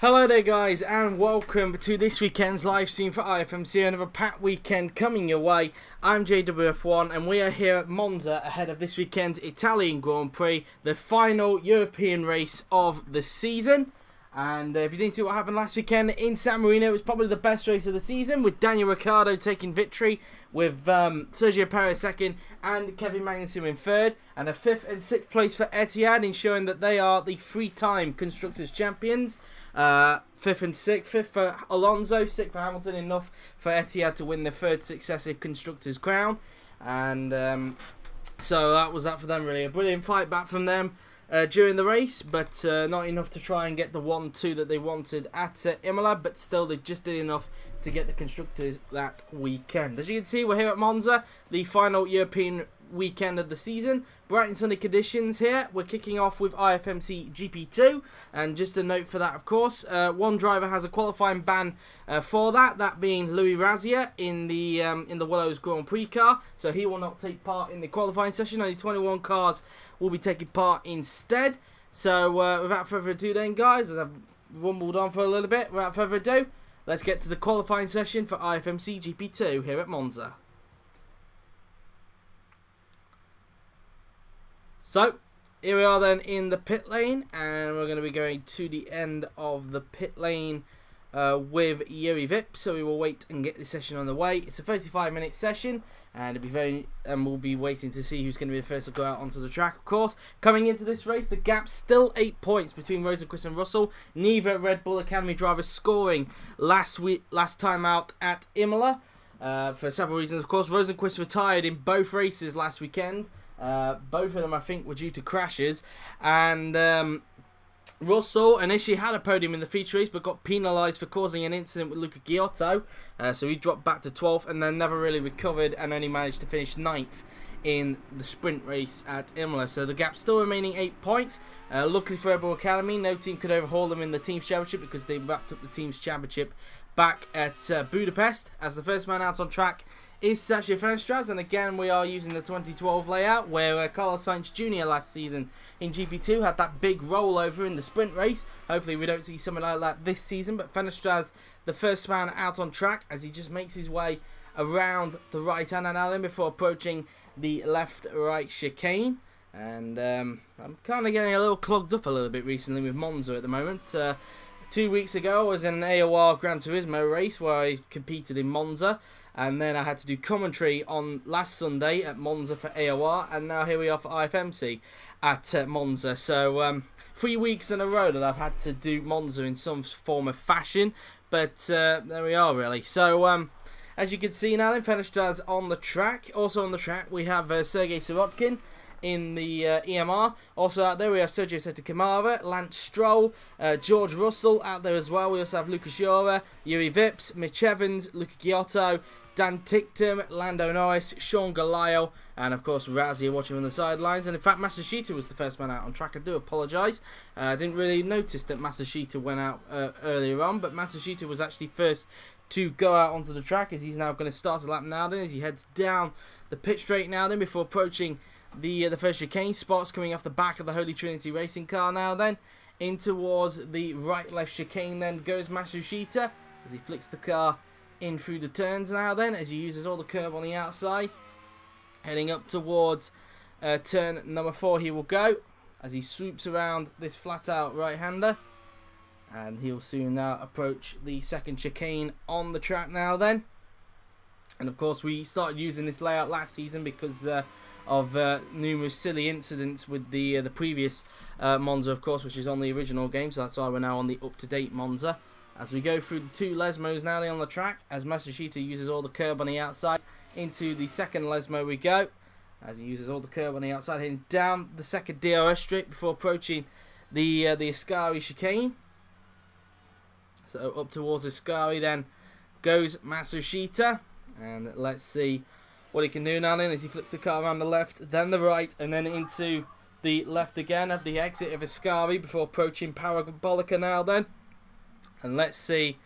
Hello there guys, and welcome to this weekend's live stream for IFMC, another packed weekend coming your way. I'm JWF1 and we are here at Monza ahead of this weekend's Italian Grand Prix, the final European race of the season. And if you didn't see what happened last weekend in San Marino, it was probably the best race of the season, with Daniel Ricciardo taking victory, with Sergio Perez second and Kevin Magnussen in third, and a 5th and 6th place for Etihad, ensuring that they are the 3-time Constructors' Champions. 5th and 6th, 5th for Alonso, 6th for Hamilton, enough for Etihad to win their 3rd successive Constructors' crown. And so that was that for them, really. A brilliant fight back from them during the race, but not enough to try and get the 1-2 that they wanted at Imola, but still they just did enough to get the Constructors that weekend. As you can see, we're here at Monza, the final European weekend of the season. Bright and sunny conditions here. We're kicking off with IFMC GP2, and just a note for that, of course, one driver has a qualifying ban for that being Louis Razier in the Willows Grand Prix car, so he will not take part in the qualifying session. Only 21 cars will be taking part instead. So without further ado then, guys, as I've rumbled on for a little bit, without further ado, let's get to the qualifying session for IFMC GP2 here at Monza. So, here we are then in the pit lane, and we're going to be going to the end of the pit lane with Yuri Vip, so we will wait and get this session on the way. It's a 35-minute session, and we'll be waiting to see who's going to be the first to go out onto the track, of course. Coming into this race, the gap's still 8 points between Rosenquist and Russell. Neither Red Bull Academy drivers scoring last time out at Imola, for several reasons, of course. Rosenquist retired in both races last weekend. Both of them, I think, were due to crashes, and Russell initially had a podium in the feature race but got penalised for causing an incident with Luca Giotto, so he dropped back to 12th and then never really recovered and only managed to finish 9th in the sprint race at Imola. So the gap still remaining 8 points. Luckily for Red Bull Academy, no team could overhaul them in the Team's Championship because they wrapped up the Team's Championship back at Budapest, as the first man out on track is Sergio Perez, and again we are using the 2012 layout where Carlos Sainz Jr. last season in GP2 had that big rollover in the sprint race. Hopefully we don't see something like that this season, but Fenestraz, the first man out on track, as he just makes his way around the right hand island before approaching the left-right chicane. And I'm kind of getting a little clogged up a little bit recently with Monza at the moment. 2 weeks ago I was in an AOR Gran Turismo race where I competed in Monza, and then I had to do commentary on last Sunday at Monza for AOR, and now here we are for IFMC at Monza. So 3 weeks in a row that I've had to do Monza in some form of fashion, but there we are really. So as you can see now then, Fenestraz on the track. Also on the track we have Sergei Sirotkin in the EMR. Also out there we have Sergio Seta, Lance Stroll, George Russell out there as well. We also have Lucas Jura, Yuri Vips, Mitch Evans, Luca Giotto, Dan Ticktum, Lando Norris, Sean Galio, and of course Razier watching on the sidelines. And in fact Masashita was the first man out on track. I do apologise. I didn't really notice that Masashita went out earlier on, but Masashita was actually first to go out onto the track, as he's now going to start a lap now then, as he heads down the pit straight now then before approaching the first chicane. Spots coming off the back of the Holy Trinity racing car now then. In towards the right-left chicane then goes Matsushita as he flicks the car in through the turns now then, as he uses all the curb on the outside. Heading up towards turn number 4 he will go, as he swoops around this flat-out right-hander. And he'll soon now approach the second chicane on the track now then. And of course we started using this layout last season because of numerous silly incidents with the previous Monza, of course, which is on the original game, so that's why we're now on the up-to-date Monza. As we go through the 2 Lesmos now on the track, as Masashita uses all the curb on the outside, into the second Lesmo we go, as he uses all the curb on the outside, heading down the second DRS strip before approaching the Ascari chicane. So up towards Ascari then goes Matsushita, and let's see what he can do now then, as he flicks the car around the left, then the right, and then into the left again at the exit of Ascari before approaching Parabolica now then. And let's see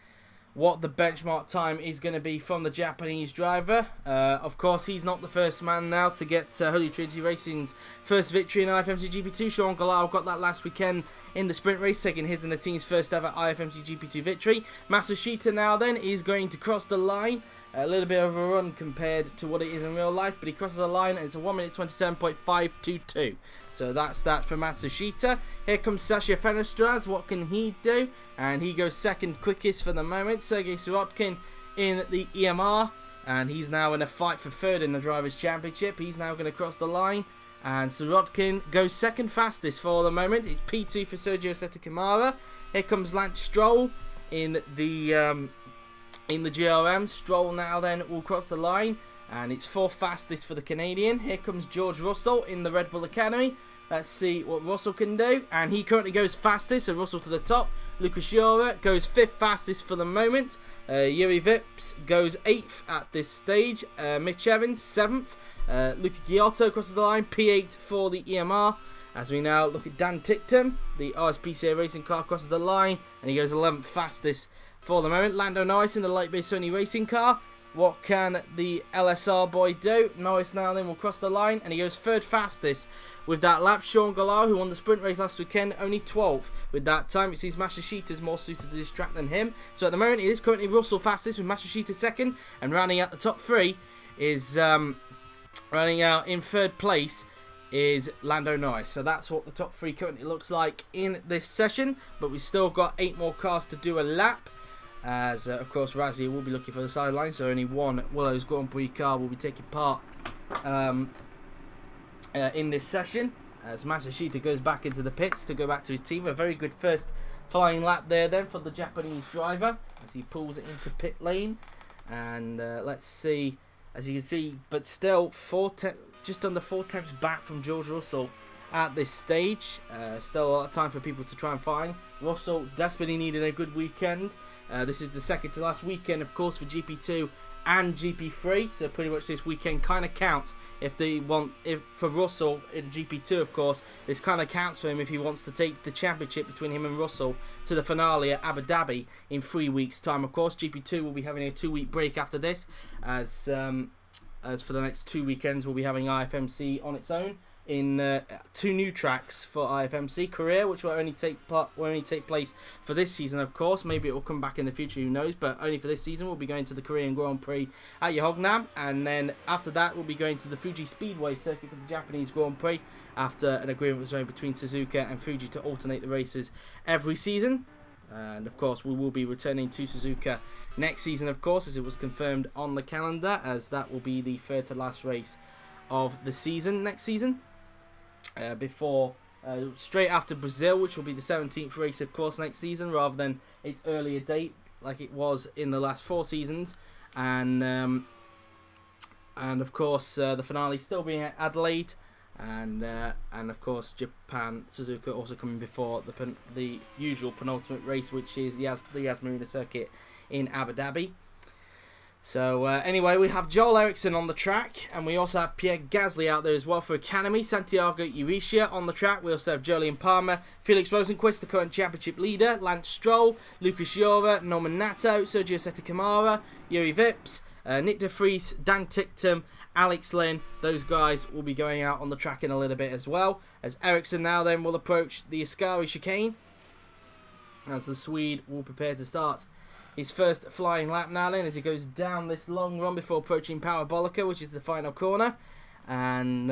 what the benchmark time is going to be from the Japanese driver. Of course, he's not the first man now to get Holy Trinity Racing's first victory in IFMC GP2. Sean Galal got that last weekend in the sprint race, taking his and the team's first ever IFMC GP2 victory. Matsushita now then is going to cross the line. A little bit of a run compared to what it is in real life, but he crosses the line and it's a 1 minute 27.522. So that's that for Matsushita. Here comes Sasha Fenestraz. What can he do? And he goes second quickest for the moment. Sergei Sirotkin in the EMR, and he's now in a fight for third in the Drivers' Championship. He's now going to cross the line, and Sirotkin goes second fastest for the moment. It's P2 for Sergio Setakamara. Here comes Lance Stroll in the GRM. Stroll now then will cross the line, and it's fourth fastest for the Canadian. Here comes George Russell in the Red Bull Academy. Let's see what Russell can do, and he currently goes fastest, so Russell to the top. Lucas Jura goes fifth fastest for the moment. Yuri Vips goes 8th at this stage. Mitch Evans 7th. Luca Giotto crosses the line, P8 for the EMR. As we now look at Dan Ticktum, the RSPCA racing car crosses the line, and he goes 11th fastest for the moment. Lando Norris in the light base Sony racing car. What can the LSR boy do? Norris now then will cross the line, and he goes third fastest with that lap. Sean Gallar, who won the sprint race last weekend, only 12th with that time. It seems Matsushita's more suited to this track than him. So at the moment, it is currently Russell fastest with Matsushita second, and rounding out the top three is rounding out in third place is Lando Norris. So that's what the top three currently looks like in this session, but we've still got 8 more cars to do a lap. As of course Razzie will be looking for the sideline, so only one Willow's Grand Prix car will be taking part in this session. As Matsushita goes back into the pits to go back to his team. A very good first flying lap there then for the Japanese driver as he pulls it into pit lane. And let's see, as you can see, but still just under 4 tenths back from George Russell at this stage. Still a lot of time for people to try and find. Russell desperately needed a good weekend. This is the second to last weekend, of course, for GP2 and GP3, so pretty much this weekend kind of counts for Russell in GP2, of course. This kind of counts for him if he wants to take the championship between him and Russell to the finale at Abu Dhabi in 3 weeks' time. Of course, GP2 will be having a 2-week break after this, as for the next 2 weekends we'll be having IFMC on its own in 2 new tracks for IFMC. Korea, which will only take place for this season, of course. Maybe it will come back in the future, who knows, but only for this season. We'll be going to the Korean Grand Prix at Yeongnam, and then after that we'll be going to the Fuji Speedway circuit for the Japanese Grand Prix, after an agreement was made between Suzuka and Fuji to alternate the races every season. And of course we will be returning to Suzuka next season, of course, as it was confirmed on the calendar, as that will be the third to last race of the season next season. Before straight after Brazil, which will be the 17th race, of course, next season, rather than its earlier date like it was in the last 4 seasons. And of course the finale still being at Adelaide, and of course Japan, Suzuka also coming before the usual penultimate race, which is the Yas Marina circuit in Abu Dhabi. So anyway, we have Joel Eriksson on the track, and we also have Pierre Gasly out there as well for Academy. Santiago Irisha on the track. We also have Jolyon Palmer, Felix Rosenquist, the current championship leader, Lance Stroll, Lucas Jura, Norman Nato, Sergio Setakamara, Yuri Vips, Nick de Vries, Dan Ticktum, Alex Lynn. Those guys will be going out on the track in a little bit as well, as Eriksson now then will approach the Ascari chicane, as the Swede will prepare to start his first flying lap now then, as he goes down this long run before approaching Parabolica, which is the final corner. And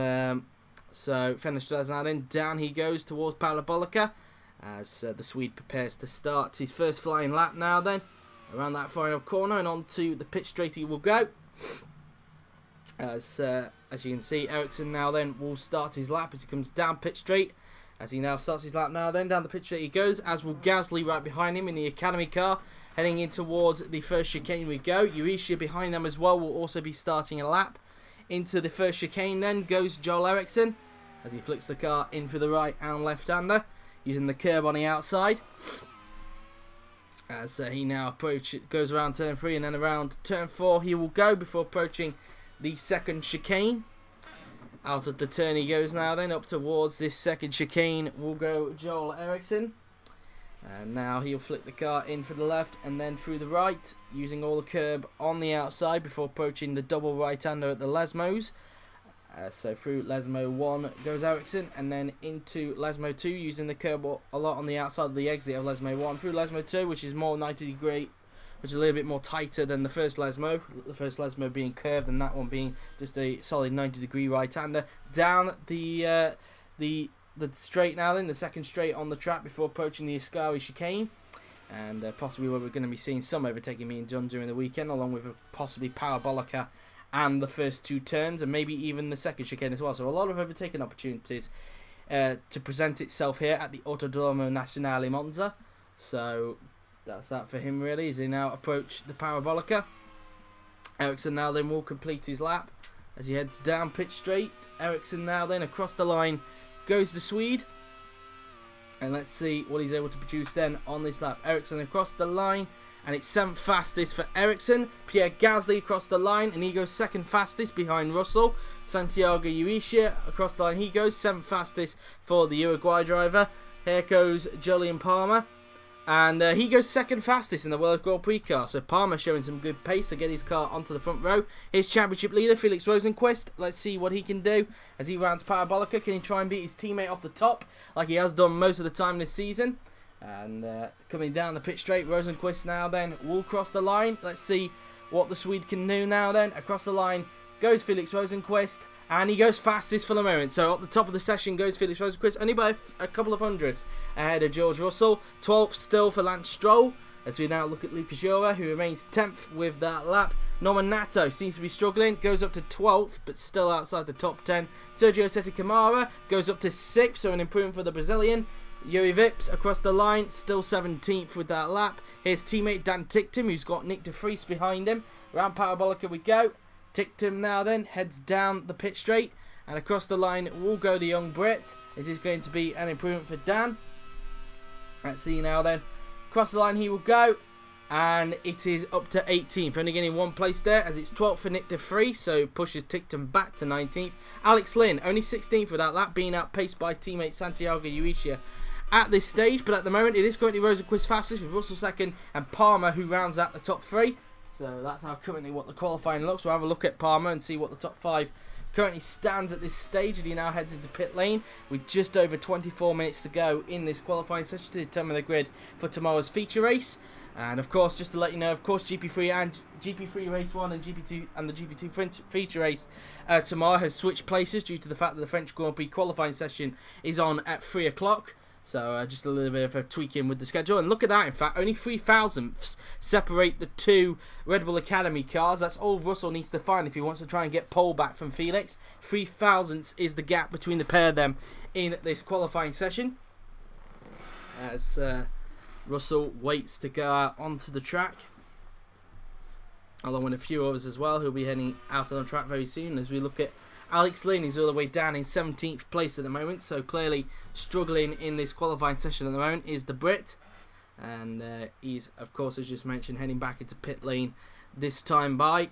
so Fenestraz now then, down he goes towards Parabolica, as the Swede prepares to start his first flying lap now then, around that final corner, and onto the pit straight he will go. As you can see, Eriksson now then will start his lap as he comes down pit straight. As he now starts his lap now then, down the pit straight he goes, as will Gasly right behind him in the Academy car. Heading in towards the first chicane we go. Urisha behind them as well will also be starting a lap. Into the first chicane then goes Joel Eriksson, as he flicks the car in for the right and left-hander, using the curb on the outside. As he now goes around turn 3, and then around turn 4 he will go before approaching the second chicane. Out of the turn he goes now then, up towards this second chicane will go Joel Eriksson. And now he'll flick the car in for the left and then through the right, using all the curb on the outside before approaching the double right-hander at the Lesmos. So through Lesmo 1 goes Ericsson, and then into Lesmo 2, using the curb a lot on the outside of the exit of Lesmo 1. Through Lesmo 2, which is more 90 degree, which is a little bit more tighter than the first Lesmo. The first Lesmo being curved and that one being just a solid 90 degree right-hander. Down the straight now then, the second straight on the track before approaching the Ascari chicane. And possibly where we're going to be seeing some overtaking being done during the weekend, along with a possibly parabolica and the first 2 turns, and maybe even the second chicane as well. So a lot of overtaking opportunities to present itself here at the Autodromo Nazionale Monza. So that's that for him really, as he now approach the parabolica. Ericsson now then will complete his lap as he heads down pit straight. Ericsson now then across the line goes the Swede. And let's see what he's able to produce then on this lap. Ericsson across the line, and it's 7th fastest for Ericsson. Pierre Gasly across the line, and he goes 2nd fastest behind Russell. Santiago Uicia across the line, he goes 7th fastest for the Uruguay driver. Here goes Jolyon Palmer, and he goes 2nd fastest in the World Grand Prix car. So Palmer showing some good pace to get his car onto the front row. His championship leader, Felix Rosenqvist. Let's see what he can do as he rounds Parabolica. Can he try and beat his teammate off the top like he has done most of the time this season? And coming down the pit straight, Rosenqvist now then will cross the line. Let's see what the Swede can do now then. Across the line goes Felix Rosenqvist, and he goes fastest for the moment. So at the top of the session goes Felix Rosenqvist, only by a couple of hundredths ahead of George Russell. 12th still for Lance Stroll, as we now look at Lucas Jura, who remains 10th with that lap. Norman Nato seems to be struggling, goes up to 12th, but still outside the top 10. Sergio Sette Camara goes up to 6th, so an improvement for the Brazilian. Yuri Vips across the line, still 17th with that lap. Here's teammate Dan Ticktum, who's got Nick de Vries behind him. Round Parabolica we go. Ticktum now then heads down the pit straight, and across the line will go the young Brit. It is going to be an improvement for Dan. Let's see now then. Across the line he will go, and it is up to 18th, only getting 1 place there, as it's 12th for Nick de Vries, so pushes Ticktum back to 19th. Alex Lynn only 16th for that lap, being outpaced by teammate Santiago Uicia at this stage, but at the moment it is currently Rosenqvist fastest, with Russell 2nd and Palmer who rounds out the top 3. So that's how currently what the qualifying looks. We'll have a look at Palmer and see what the top 5 currently stands at this stage, as he now heads into pit lane with just over 24 minutes to go in this qualifying session to determine the grid for tomorrow's feature race. And of course, just to let you know, of course, GP3 and GP3 race 1 and GP2 and the GP2 feature race tomorrow has switched places due to the fact that the French Grand Prix qualifying session is on at 3 o'clock. So just a little bit of a tweaking with the schedule. And look at that, in fact, only 3 thousandths separate the 2 Red Bull Academy cars. That's all Russell needs to find if he wants to try and get pole back from Felix. 3 thousandths is the gap between the pair of them in this qualifying session, as Russell waits to go out onto the track, along with a few others as well who'll be heading out on the track very soon. As we look at Alex Lynn, he's all the way down in 17th place at the moment, so clearly struggling in this qualifying session at the moment is the Brit. And he's, of course, as just mentioned, heading back into pit lane this time by,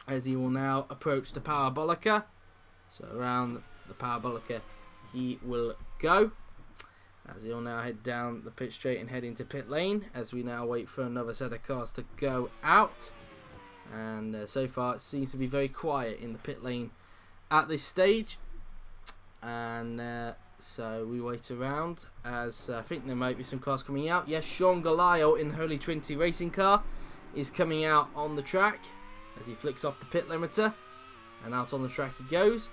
as he will now approach the Parabolica. So around the Parabolica he will go, as he'll now head down the pit straight and head into pit lane, as we now wait for another set of cars to go out. And so far it seems to be very quiet in the pit lane at this stage, and so we wait around, as I think there might be some cars coming out. Yes, Sean Galayo in the Holy Trinity racing car is coming out on the track as he flicks off the pit limiter, and out on the track he goes.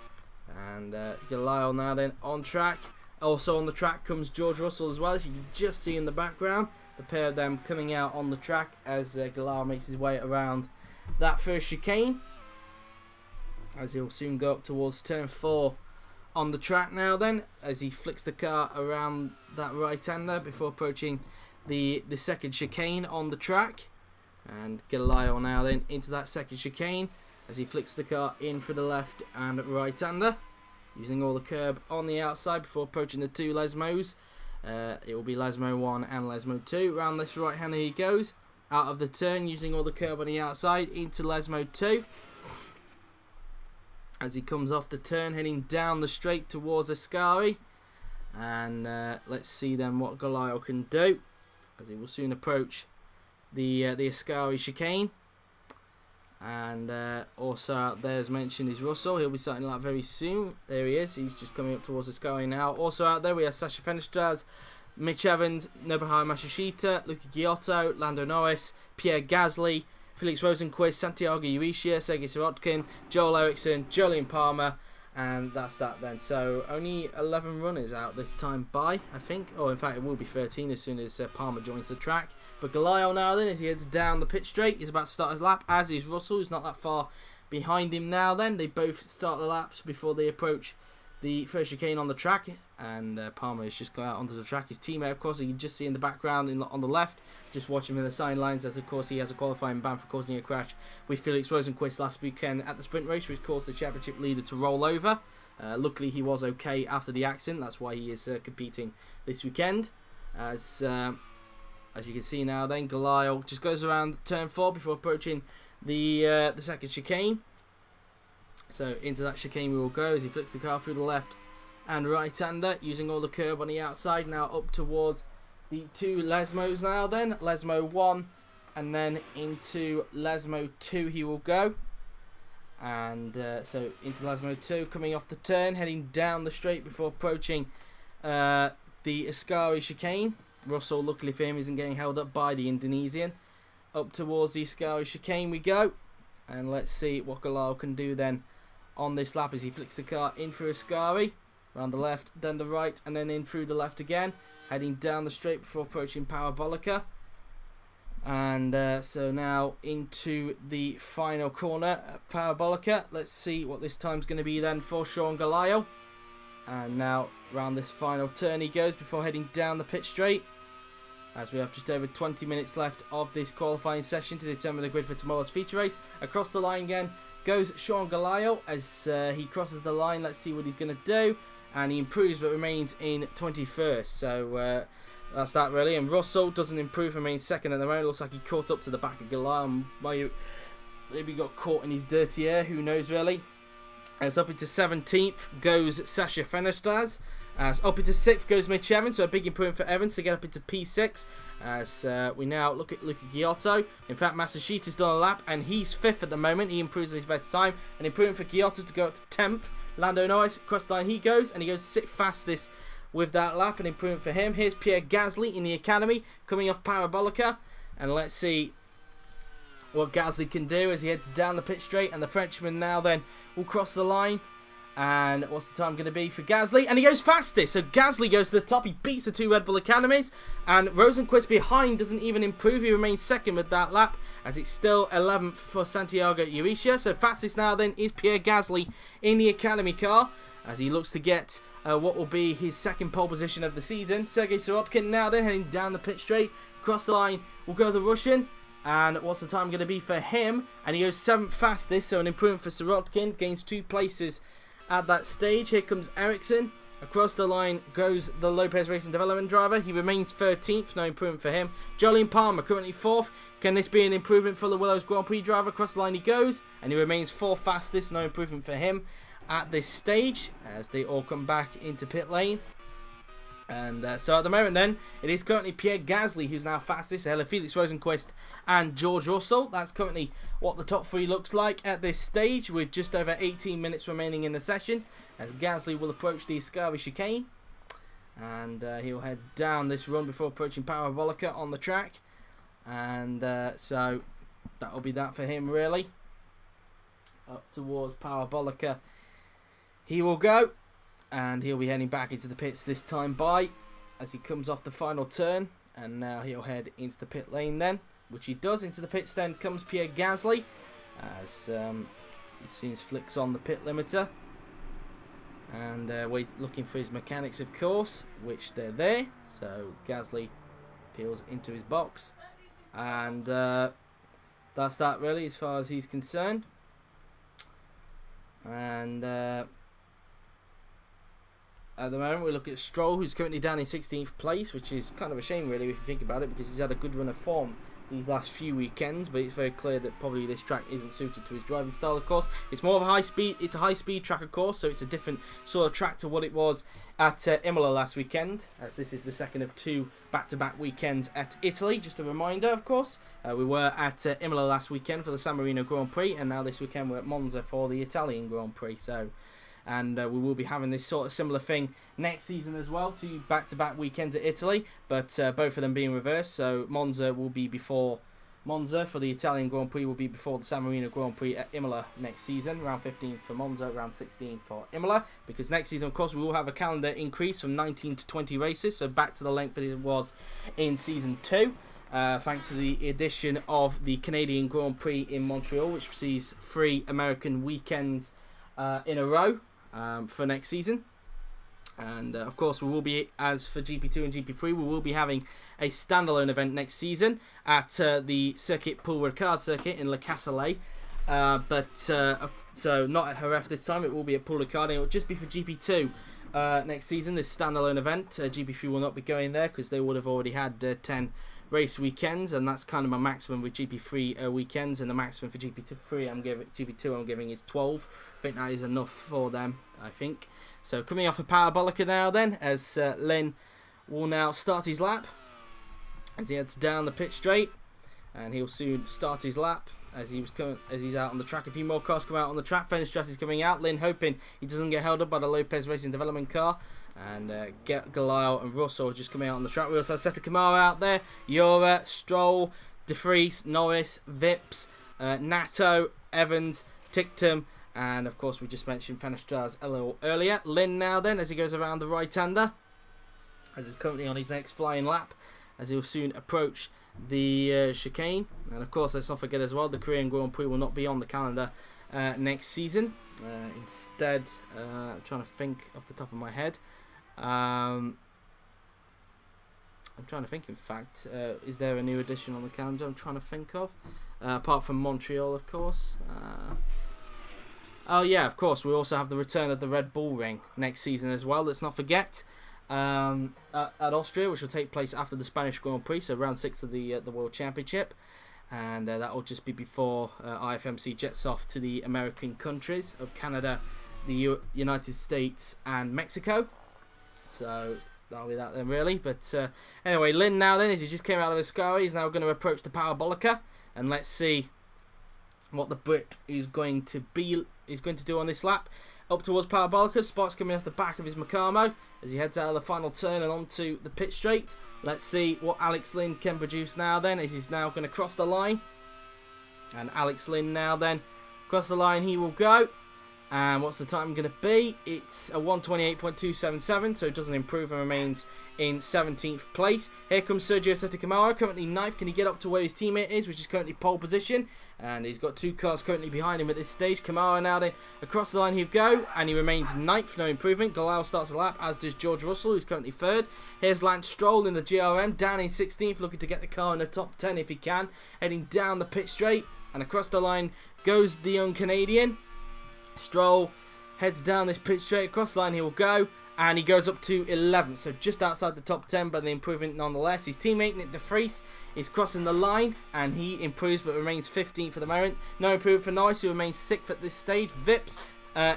And Galayo now then on track. Also on the track comes George Russell as well, as you can just see in the background, the pair of them coming out on the track as Galayo makes his way around that first chicane, as he'll soon go up towards turn 4 on the track now then, as he flicks the car around that right-hander before approaching the second chicane on the track. And Galayo now then into that second chicane as he flicks the car in for the left and right-hander, using all the curb on the outside before approaching the 2 Lesmos. It will be Lesmo 1 and Lesmo 2. Round this right-hander he goes, out of the turn, using all the curb on the outside into Lesmo 2. As he comes off the turn, heading down the straight towards Ascari. And let's see then what Goliath can do, as he will soon approach the Ascari chicane. And also out there, as mentioned, is Russell. He'll be starting that very soon. There he is. He's just coming up towards the sky now. Also out there, we have Sasha Fenestraz, Mitch Evans, Nobuhiro Matsushita, Luca Giotto, Lando Norris, Pierre Gasly, Felix Rosenqvist, Santiago Urisha, Sergei Sirotkin, Joel Eriksson, Jolyon Palmer, and that's that then. So only 11 runners out this time by, I think. Oh, in fact, it will be 13 as soon as Palmer joins the track. But Goliath now then, as he heads down the pit straight, he's about to start his lap, as is Russell, who's not that far behind him now then. They both start the laps before they approach the first chicane on the track, and Palmer has just gone out onto the track. His teammate, of course, you can just see in the background on the left, just watching him in the sidelines, as of course he has a qualifying ban for causing a crash with Felix Rosenqvist last weekend at the sprint race, which caused the championship leader to roll over. Luckily he was okay after the accident, that's why he is competing this weekend. As you can see now then, Goliath just goes around turn 4 before approaching the second chicane. So into that chicane we will go as he flicks the car through the left and right-hander, using all the curb on the outside. Now up towards the 2 Lesmos now then. Lesmo 1 and then into Lesmo 2 he will go. And so into Lesmo 2, coming off the turn, heading down the straight before approaching the Ascari chicane. Russell, luckily for him, isn't getting held up by the Indonesian. Up towards the Ascari chicane we go. And let's see what Goliath can do then on this lap as he flicks the car in through Ascari, around the left, then the right, and then in through the left again, heading down the straight before approaching Parabolica. And so now into the final corner at Parabolica. Let's see what this time's going to be then for Sean Goliath. And now around this final turn he goes before heading down the pit straight, as we have just over 20 minutes left of this qualifying session to determine the grid for tomorrow's feature race. Across the line again goes Sean Goliath as he crosses the line. Let's see what he's going to do. And he improves but remains in 21st. So that's that really. And Russell doesn't improve, remains second at the moment. Looks like he caught up to the back of Goliath. Maybe got caught in his dirty air. Who knows really. As up into 17th goes Sasha Fenestraz. As up into 6th goes Mitch Evans, so a big improvement for Evans to get up into P6. As we now look at Luca Giotto. In fact, Matsushita's done a lap and he's 5th at the moment. He improves his better time. An improvement for Giotto to go up to 10th. Lando Norris, across the line he goes, and he goes 6th fastest with that lap. An improvement for him. Here's Pierre Gasly in the academy, coming off Parabolica. And let's see what Gasly can do as he heads down the pit straight, and the Frenchman now then will cross the line. And what's the time going to be for Gasly? And he goes fastest. So Gasly goes to the top. He beats the 2 Red Bull Academies. And Rosenqvist behind doesn't even improve. He remains second with that lap, as it's still 11th for Santiago Urisha. So fastest now then is Pierre Gasly in the Academy car, as he looks to get what will be his second pole position of the season. Sergei Sirotkin now then heading down the pit straight. Across the line will go the Russian. And what's the time going to be for him? And he goes 7th fastest. So an improvement for Sirotkin. Gains 2 places at that stage. Here comes Ericsson. Across the line goes the Lopez Racing Development driver. He remains 13th. No improvement for him. Jolyon Palmer currently 4th. Can this be an improvement for the Willows Grand Prix driver? Across the line he goes. And he remains 4th fastest. No improvement for him at this stage, as they all come back into pit lane. And so at the moment then, it is currently Pierre Gasly who's now fastest, ahead of Felix Rosenqvist and George Russell. That's currently what the top 3 looks like at this stage, with just over 18 minutes remaining in the session, as Gasly will approach the Ascari chicane. And he'll head down this run before approaching Parabolica on the track. And so that will be that for him really. Up towards Parabolica he will go. And he'll be heading back into the pits this time by, as he comes off the final turn. And now he'll head into the pit lane then, which he does. Into the pits then comes Pierre Gasly, as he seems flicks on the pit limiter. And looking for his mechanics, of course, which they're there. So Gasly peels into his box. And that's that really as far as he's concerned. And at the moment we look at Stroll, who's currently down in 16th place, which is kind of a shame really if you think about it, because he's had a good run of form these last few weekends, but it's very clear that probably this track isn't suited to his driving style. Of course, it's more of a high-speed track, of course, so it's a different sort of track to what it was at Imola last weekend, as this is the second of 2 back-to-back weekends at Italy. Just a reminder, of course, we were at Imola last weekend for the San Marino Grand Prix, and now this weekend we're at Monza for the Italian Grand Prix. And we will be having this sort of similar thing next season as well, 2 back-to-back weekends at Italy, but both of them being reversed. So Monza will be before Monza for the Italian Grand Prix, will be before the San Marino Grand Prix at Imola next season. Round 15 for Monza, round 16 for Imola, because next season, of course, we will have a calendar increase from 19 to 20 races, so back to the length that it was in season 2. Thanks to the addition of the Canadian Grand Prix in Montreal, which sees 3 American weekends in a row. For next season, and of course we will be, as for GP2 and GP3, we will be having a standalone event next season at the circuit Paul Ricard circuit in Le Castellet, so not at Jerez this time. It will be at Paul Ricard, and it will just be for GP2 next season, this standalone event. GP3 will not be going there because they would have already had 10 race weekends, and that's kind of my maximum with GP3 weekends, and the maximum for GP2 I'm giving is 12. I think that is enough for them, I think. So coming off of Parabolica now then, as Lynn will now start his lap as he heads down the pit straight, and he'll soon start his lap as he's out on the track. A few more cars come out on the track. Fenestras is coming out. Lynn hoping he doesn't get held up by the Lopez Racing Development car. And Galao and Russell just coming out on the track. We also have Seta Kamara out there. Yora, Stroll, De Vries, Norris, Vips, Nato, Evans, Tictum, and of course we just mentioned Fenestras a little earlier. Lynn now then, as he goes around the right-hander, as he's currently on his next flying lap, as he'll soon approach the chicane. And of course, let's not forget as well, the Korean Grand Prix will not be on the calendar next season. Instead, I'm trying to think off the top of my head. I'm trying to think, in fact, is there a new edition on the calendar I'm trying to think of? Apart from Montreal, of course. Oh yeah, of course, we also have the return of the Red Bull Ring next season as well. Let's not forget, at Austria, which will take place after the Spanish Grand Prix, so round 6 of the World Championship. And that will just be before IFMC jets off to the American countries of Canada, the United States and Mexico. So that'll be that then, really. But anyway, Lynn now then, as he just came out of Ascari, he's now going to approach the Parabolica, and let's see what the Brit is going to do on this lap. Up towards Parabolica, Sparks coming off the back of his Macamo as he heads out of the final turn and onto the pit straight. Let's see what Alex Lynn can produce now then, as he's now going to cross the line. And Alex Lynn now then, across the line he will go. And what's the time going to be? It's a 1:28.277, so it doesn't improve and remains in 17th place. Here comes Sergio Seta Kamara, currently 9th. Can he get up to where his teammate is, which is currently pole position? And he's got 2 cars currently behind him at this stage. Kamara now then, across the line he'll go, and he remains 9th, no improvement. Galao starts a lap, as does George Russell, who's currently 3rd. Here's Lance Stroll in the GRM, down in 16th, looking to get the car in the top 10 if he can. Heading down the pit straight, and across the line goes the young Canadian. Stroll heads down this pit straight, across the line he will go, and he goes up to 11th, so just outside the top 10, but an improvement nonetheless. His teammate Nick De Vries is crossing the line, and he improves but remains 15th for the moment. No improvement for Norris, who remains 6th at this stage. Vips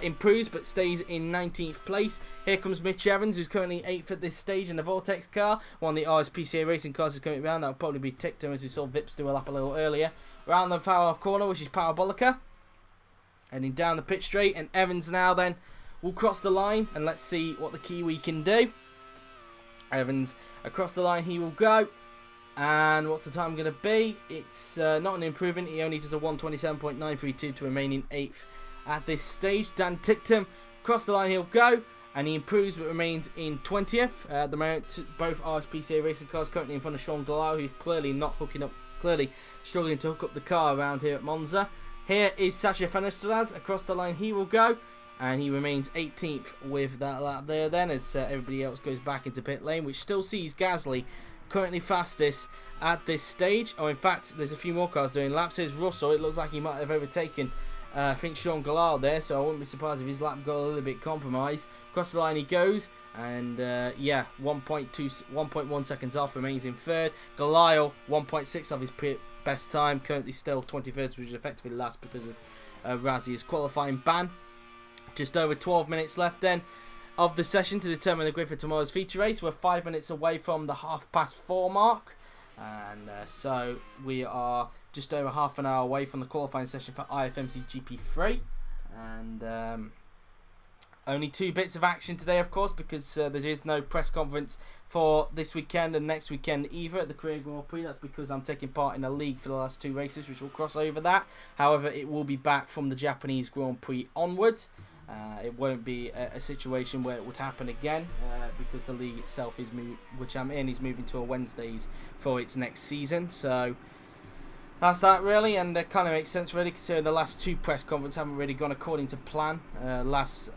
improves but stays in 19th place. Here comes Mitch Evans, who's currently 8th at this stage in the Vortex car. One of the RSPCA racing cars is coming around. That will probably be Tictum, as we saw Vips do a lap a little earlier. Round the far corner, which is Parabolica. Heading down the pit straight, and Evans now then will cross the line, and let's see what the Kiwi can do. Evans across the line he will go, and what's the time going to be? It's not an improvement. He only does a 1:27.932 to remain in 8th at this stage. Dan Tictum across the line he'll go, and he improves but remains in 20th. At the moment, both RSPCA racing cars currently in front of Sean Galao, who's clearly not hooking up, clearly struggling to hook up the car around here at Monza. Here is Sasha Fenestras, across the line he will go, and he remains 18th with that lap there then, as everybody else goes back into pit lane, which still sees Gasly currently fastest at this stage. Oh, in fact, there's a few more cars doing laps. Here's Russell. It looks like he might have overtaken I think Sean Galal there, so I wouldn't be surprised if his lap got a little bit compromised. Across the line he goes, and yeah, 1.1 seconds off, remains in third. Galile, 1.6 off his best time, currently still 21st, which is effectively last because of Razzi's qualifying ban. Just over 12 minutes left then of the session to determine the grid for tomorrow's feature race. We're 5 minutes away from the 4:30 mark, and so we are just over half an hour away from the qualifying session for IFMC GP3, and only 2 bits of action today, of course, because there is no press conference for this weekend and next weekend either at the Korea Grand Prix. That's because I'm taking part in a league for the last 2 races, which will cross over that. However, it will be back from the Japanese Grand Prix onwards. It won't be a situation where it would happen again, because the league itself which I'm in, is moving to a Wednesdays for its next season. So that's that really, and it kind of makes sense really, considering the last 2 press conferences haven't really gone according to plan. Last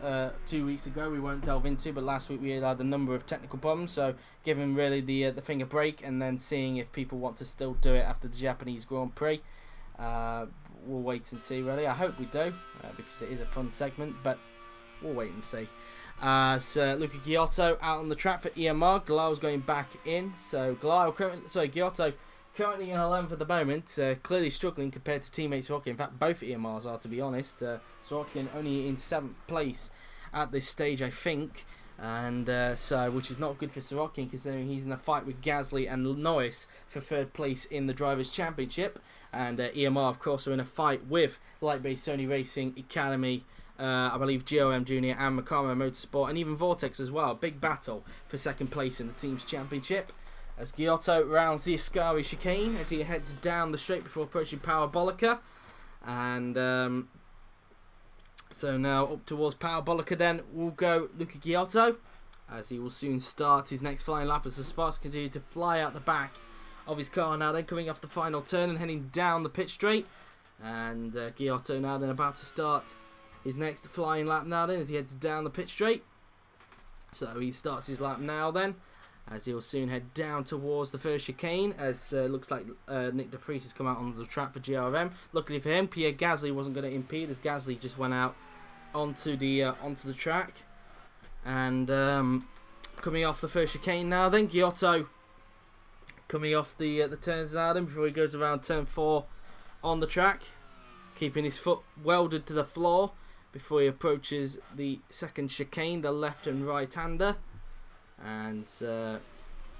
2 weeks ago, we won't delve into, but last week we had a number of technical problems, so giving really the finger break and then seeing if people want to still do it after the Japanese Grand Prix. We'll wait and see really. I hope we do, because it is a fun segment, but we'll wait and see. Luca Giotto out on the track for EMR. Galile's going back in, so Giotto currently in 11th at the moment, clearly struggling compared to teammates Sorokin. In fact, both EMRs are, to be honest. Sorokin only in 7th place at this stage, I think, and which is not good for Sorokin, considering he's in a fight with Gasly and Norris for 3rd place in the Drivers' Championship, and EMR, of course, are in a fight with Light-Based Sony Racing Academy, I believe GOM Junior and Makama Motorsport, and even Vortex as well. Big battle for 2nd place in the team's championship, as Giotto rounds the Ascari chicane as he heads down the straight before approaching Parabolica. And so now up towards Parabolica then will go Luca Giotto, as he will soon start his next flying lap as the sparks continue to fly out the back of his car now then, coming off the final turn and heading down the pit straight. And Giotto now then about to start his next flying lap now then, as he heads down the pit straight. So he starts his lap now then, as he'll soon head down towards the first chicane, as looks like Nick De Vries has come out onto the track for GRM. Luckily for him, Pierre Gasly wasn't going to impede, as Gasly just went out onto the track. And coming off the first chicane now then, Giotto coming off the turns now then, before he goes around turn 4 on the track, keeping his foot welded to the floor before he approaches the 2nd chicane, the left and right hander. And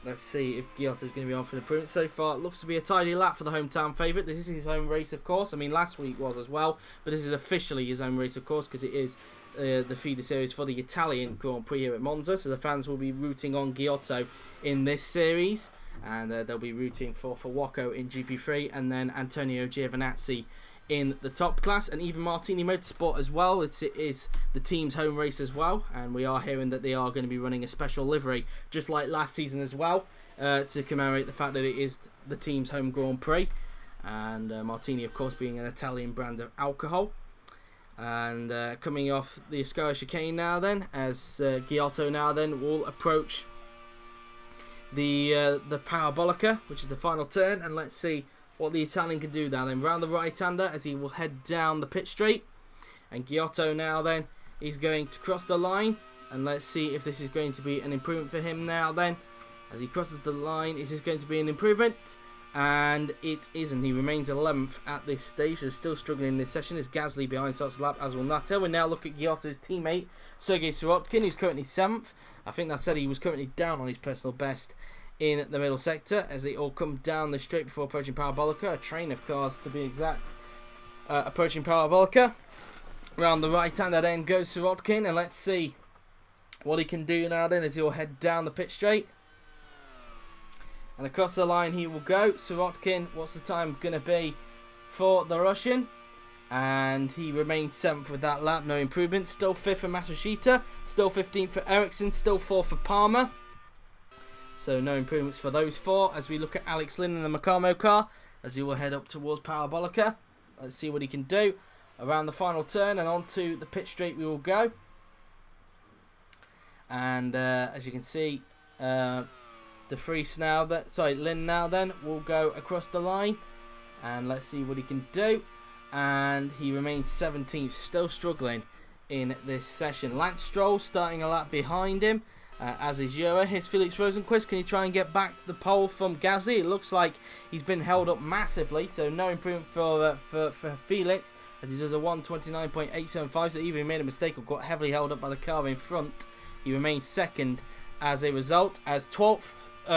let's see if Giotto's going to be on for the improvement. So far, it looks to be a tidy lap for the hometown favourite. This is his home race, of course. I mean, last week was as well, but this is officially his home race, of course, because it is the feeder series for the Italian Grand Prix here at Monza. So the fans will be rooting on Giotto in this series, and they'll be rooting for Wacko in GP3, and then Antonio Giovinazzi in the top class, and even Martini Motorsport as well. It is the team's home race as well, and we are hearing that they are going to be running a special livery, just like last season as well, to commemorate the fact that it is the team's home Grand Prix, and Martini, of course, being an Italian brand of alcohol. And coming off the Ascari chicane now then, as Giotto now then will approach the Parabolica, which is the final turn, and let's see what the Italian can do now then. Round the right-hander as he will head down the pit straight, and Giotto now then is going to cross the line, and let's see if this is going to be an improvement for him now then. As he crosses the line, is this going to be an improvement? And it isn't. He remains 11th at this stage, so still struggling in this session. As Gasly behind starts the lap, as will Nato. We now look at Giotto's teammate, Sergei Sirotkin, who's currently 7th. I think that said he was currently down on his personal best in the middle sector, as they all come down the straight before approaching Parabolica. A train of cars, to be exact, approaching Parabolica. Round the right-hander then goes Sirotkin, and let's see what he can do now then, as he'll head down the pit straight. And across the line he will go. Sirotkin, what's the time going to be for the Russian? And he remains 7th with that lap, no improvement. Still 5th for Matsushita, still 15th for Ericsson, still 4th for Palmer. So no improvements for those 4. As we look at Alex Lynn in the Macamo car, as he will head up towards Parabolica. Let's see what he can do. Around the final turn and onto the pit straight we will go. And as you can see, De Vries now, Lynn now then will go across the line, and let's see what he can do. And he remains 17th, still struggling in this session. Lance Stroll starting a lap behind him, as is Jura. Here's Felix Rosenqvist. Can he try and get back the pole from Gasly? It looks like he's been held up massively, so no improvement for Felix, as he does a 1:29.875. So even if he made a mistake or got heavily held up by the car in front, he remains second as a result. As 12th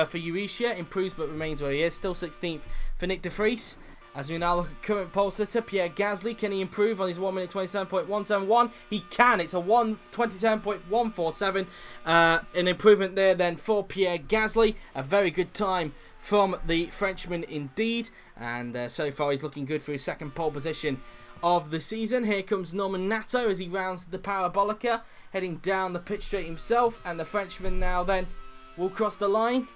for Eurasia, improves but remains where he is. Still 16th for Nick de Vries. As we now look at current pole sitter, Pierre Gasly. Can he improve on his 1:27.171? He can. It's a 1:27.147. An improvement there then for Pierre Gasly. A very good time from the Frenchman indeed. And so far he's looking good for his second pole position of the season. Here comes Norman Nato as he rounds the Parabolica, heading down the pit straight himself. And the Frenchman now then will cross the line.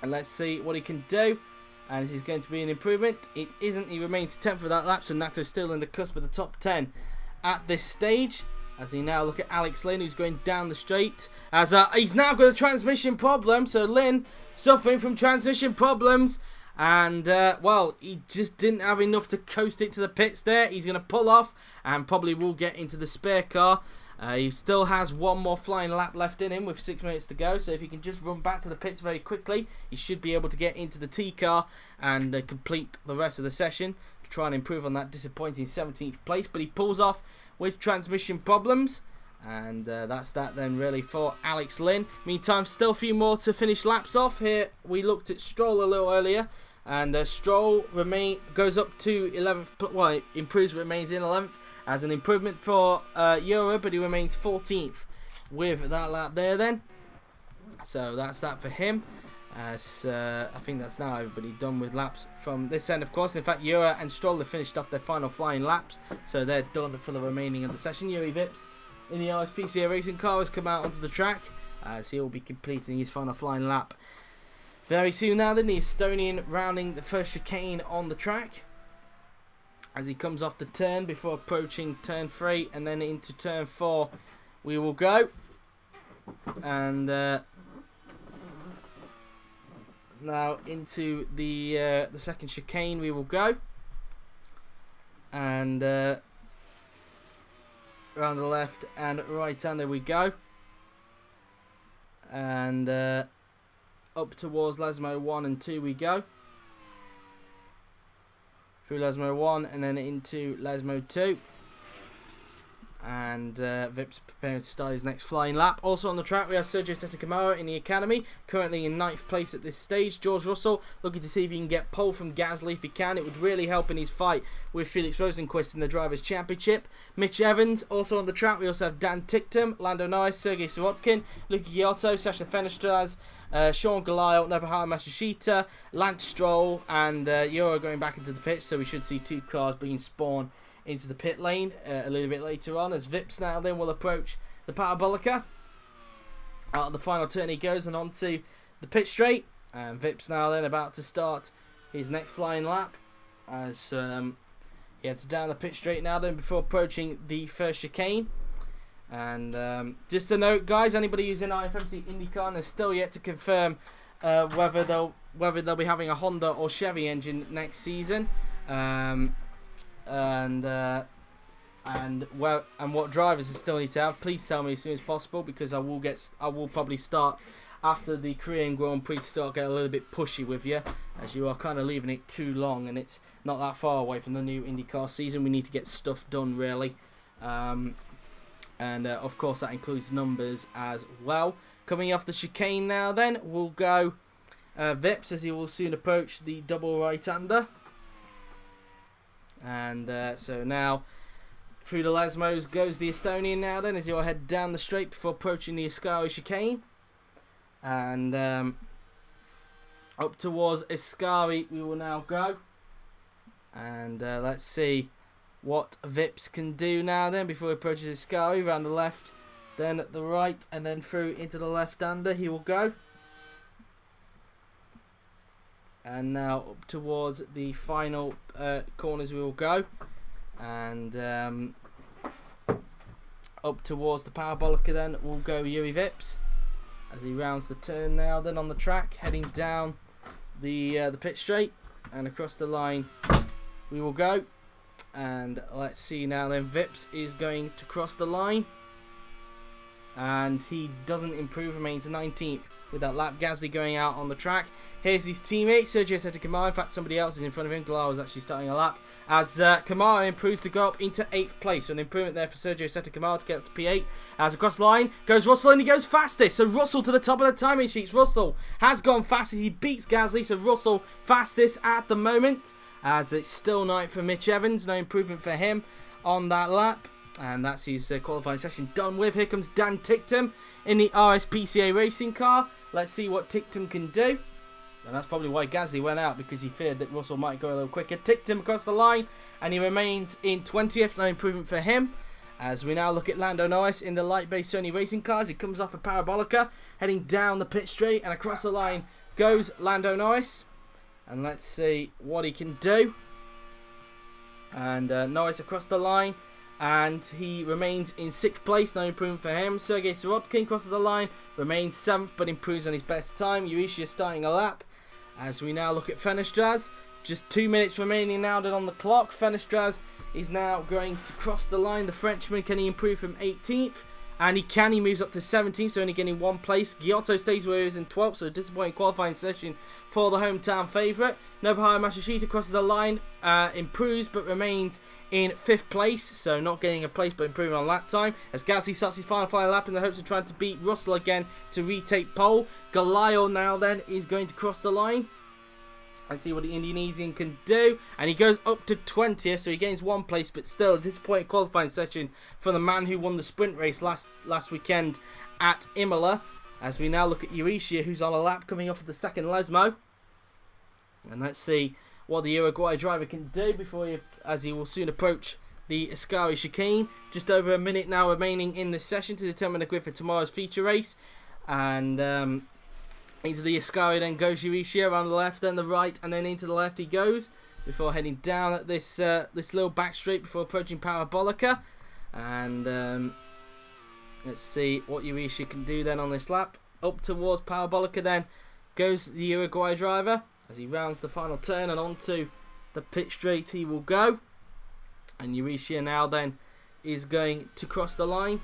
And let's see what he can do. And this is going to be an improvement. It isn't. He remains 10th for that lap. So Nato's still in the cusp of the top 10 at this stage. As we now look at Alex Lynn, who's going down the straight. As he's now got a transmission problem. So Lynn suffering from transmission problems. And, well, he just didn't have enough to coast it to the pits there. He's going to pull off and probably will get into the spare car. He still has one more flying lap left in him with 6 minutes to go. So if he can just run back to the pits very quickly, he should be able to get into the T car and complete the rest of the session to try and improve on that disappointing 17th place. But he pulls off with transmission problems. And that's that then really for Alex Lynn. Meantime, still a few more to finish laps off. Here we looked at Stroll a little earlier. And Stroll goes up to 11th. Well, improves, remains in 11th. As an improvement for Jura, but he remains 14th with that lap there then. So that's that for him. As I think that's now everybody done with laps from this end, of course. In fact, Jura and Stroll have finished off their final flying laps, so they're done for the remaining of the session. Juri Vips in the RSPCA racing car has come out onto the track, as he will be completing his final flying lap very soon now. Then the Estonian rounding the first chicane on the track, as he comes off the turn before approaching turn 3 and then into turn 4 we will go. And now into the second chicane we will go. And around the left and right hander we go. And up towards Lasmo 1 and 2 we go. Through Lasmo 1 and then into Lasmo 2. And Vips preparing to start his next flying lap. Also on the track we have Sergio Setakamara in the academy, currently in 9th place at this stage. George Russell looking to see if he can get pole from Gasly if he can. It would really help in his fight with Felix Rosenqvist in the Drivers' Championship. Mitch Evans also on the track. We also have Dan Ticktum, Lando Norris, Sergei Sirotkin, Luki Giotto, Sasha Fenestraz, Sean Galayo, Nobuharu Matsushita, Lance Stroll, and Jura going back into the pits. So we should see 2 cars being spawned into the pit lane a little bit later on, as Vips now then will approach the Parabolica. Out of the final turn he goes and onto the pit straight, and Vips now then about to start his next flying lap, as he heads down the pit straight now then before approaching the first chicane. And just a note, guys, anybody using IFMC IndyCar is still yet to confirm whether they'll be having a Honda or Chevy engine next season. And what drivers they still need to have. Please tell me as soon as possible, because I will probably start after the Korean Grand Prix to start getting a little bit pushy with you, as you are kind of leaving it too long and it's not that far away from the new IndyCar season. We need to get stuff done really, and of course that includes numbers as well. Coming off the chicane now then we'll go Vips, as he will soon approach the double right-hander. And so now through the Lasmos goes the Estonian now then, as he'll head down the straight before approaching the Ascari chicane. And up towards Ascari we will now go. And let's see what Vips can do now then before he approaches Ascari. Around the left, then at the right, and then through into the left-hander he will go. And now up towards the final corners we will go. And up towards the Parabolica then will go Juri Vips, as he rounds the turn now then on the track, heading down the pit straight. And across the line we will go. And let's see now then. Vips is going to cross the line. And he doesn't improve, remains 19th with that lap. Gasly going out on the track. Here's his teammate, Sergio Seta. In fact, somebody else is in front of him. Galar was actually starting a lap. As Kamara improves to go up into 8th place. So an improvement there for Sergio Seta to get up to P8. As across the line goes Russell, and he goes fastest. So Russell to the top of the timing sheets. Russell has gone fastest. He beats Gasly. So Russell fastest at the moment. As it's still 9th for Mitch Evans. No improvement for him on that lap. And that's his qualifying session done with. Here comes Dan Ticktum in the RSPCA racing car. Let's see what Ticktum can do. And that's probably why Gasly went out, because he feared that Russell might go a little quicker. Ticktum across the line, and he remains in 20th. No improvement for him. As we now look at Lando Norris in the light-based Sony racing cars. He comes off a Parabolica, heading down the pit straight, and across the line goes Lando Norris. And let's see what he can do. And Norris across the line. And he remains in 6th place, no improvement for him. Sergei Sirotkin crosses the line, remains 7th, but improves on his best time. Urishia starting a lap. As we now look at Fenestraz, just 2 minutes remaining now on the clock. Fenestraz is now going to cross the line. The Frenchman, can he improve from 18th? And he can, he moves up to 17th, so only getting 1 place. Giotto stays where he is in 12th, so a disappointing qualifying session for the hometown favourite. Nobuhiro Matsushita crosses the line, improves, but remains in 5th place, so not getting a place, but improving on lap time. As Gasly starts his final lap in the hopes of trying to beat Russell again to retake pole. Galayo now then is going to cross the line. And see what the Indonesian can do. And he goes up to 20th, so he gains 1 place, but still a disappointing qualifying session for the man who won the sprint race last weekend at Imola. As we now look at Urishia, who's on a lap coming off of the second Lesmo. And let's see what the Uruguay driver can do as he will soon approach the Ascari chicane. Just over a minute now remaining in this session to determine the grid for tomorrow's feature race. And into the Ascari then goes Urishia, around the left, then the right, and then into the left he goes before heading down at this little back straight before approaching Parabolica. And let's see what Urishia can do then on this lap. Up towards Parabolica then goes the Uruguay driver as he rounds the final turn, and onto the pit straight he will go. And Urishia now then is going to cross the line.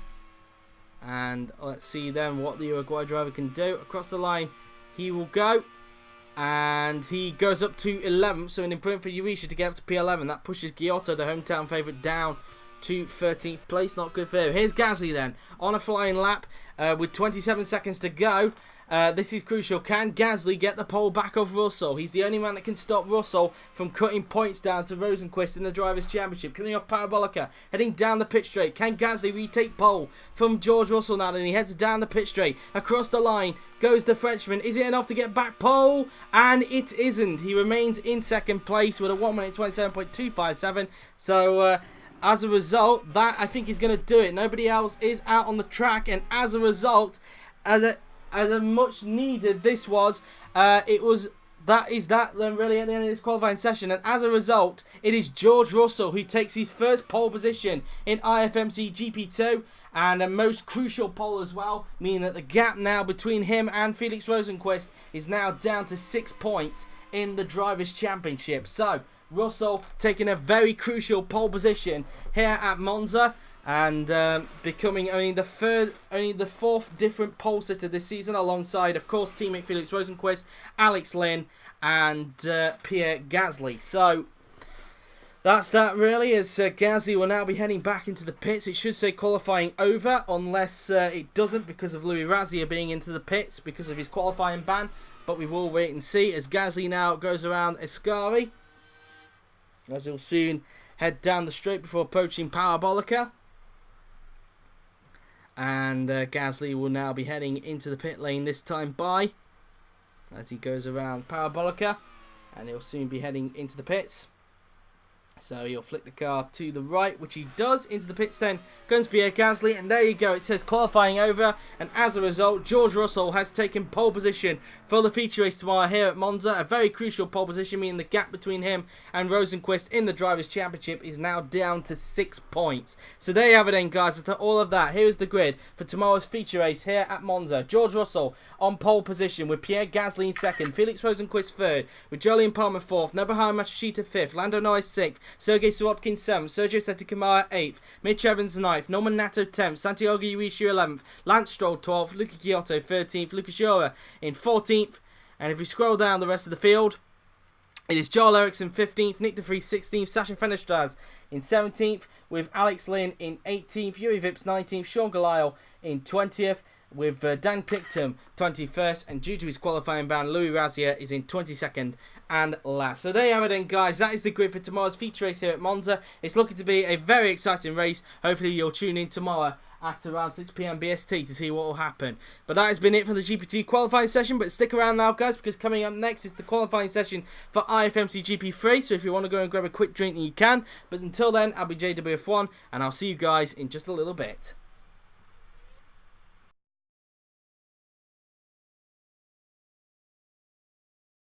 And let's see then what the Uruguay driver can do. Across the line he will go. And he goes up to 11th, so an improvement for Urishia to get up to P11. That pushes Giotto, the hometown favourite, down to 13th place. Not good for him. Here's Gasly then on a flying lap with 27 seconds to go. This is crucial. Can Gasly get the pole back of Russell? He's the only man that can stop Russell from cutting points down to Rosenqvist in the Drivers' Championship. Coming off Parabolica, heading down the pit straight. Can Gasly retake pole from George Russell now? And he heads down the pit straight. Across the line goes the Frenchman. Is it enough to get back pole? And it isn't. He remains in 2nd place with a 1 minute 27.257. So as a result, that I think is going to do it. Nobody else is out on the track, and as a result, as a much needed this was, that then really at the end of this qualifying session. And as a result, it is George Russell who takes his first pole position in IFMC GP2, and a most crucial pole as well, meaning that the gap now between him and Felix Rosenqvist is now down to 6 points in the Drivers' Championship. So Russell taking a very crucial pole position here at Monza, and becoming only the 4th different pole sitter this season, alongside, of course, teammate Felix Rosenqvist, Alex Lynn, and Pierre Gasly. So that's that really, as Gasly will now be heading back into the pits. It should say qualifying over, unless it doesn't, because of Louis Razia being into the pits because of his qualifying ban. But we will wait and see, as Gasly now goes around Ascari, as he'll soon head down the straight before approaching Parabolica. And Gasly will now be heading into the pit lane, this time by, as he goes around Parabolica, and he'll soon be heading into the pits. So he'll flick the car to the right, which he does. Into the pits then goes Pierre Gasly, and there you go, it says qualifying over. And as a result, George Russell has taken pole position for the feature race tomorrow here at Monza. A very crucial pole position, meaning the gap between him and Rosenqvist in the Drivers' Championship is now down to 6 points. So there you have it then, guys. After all of that, here is the grid for tomorrow's feature race here at Monza. George Russell on pole position with Pierre Gasly in 2nd, Felix Rosenqvist 3rd, with Jolyon Palmer 4th, Nobuhiro Matsushita 5th, Lando Norris 6th, Sergey Sorokin 7th, Sergio Setikamara 8th, Mitch Evans 9th, Norman Nato 10th, Santiago Uishu 11th, Lance Stroll 12th, Luca Chiotto 13th, Lucas Jura in 14th, and if we scroll down the rest of the field, it is Joel Eriksson 15th, Nick de Vries 16th, Sasha Fenestraz in 17th, with Alex Lynn in 18th, Yuri Vips 19th, Sean Galayo in 20th, with Dan Ticktum 21st, and due to his qualifying ban, Louis Razier is in 22nd and last. So there you have it then, guys. That is the grid for tomorrow's feature race here at Monza. It's looking to be a very exciting race. Hopefully you'll tune in tomorrow at around 6 PM BST to see what will happen. But that has been it for the GP2 qualifying session. But stick around now, guys, because coming up next is the qualifying session for IFMC GP3. So if you want to go and grab a quick drink, you can. But until then, I'll be JWF1, and I'll see you guys in just a little bit.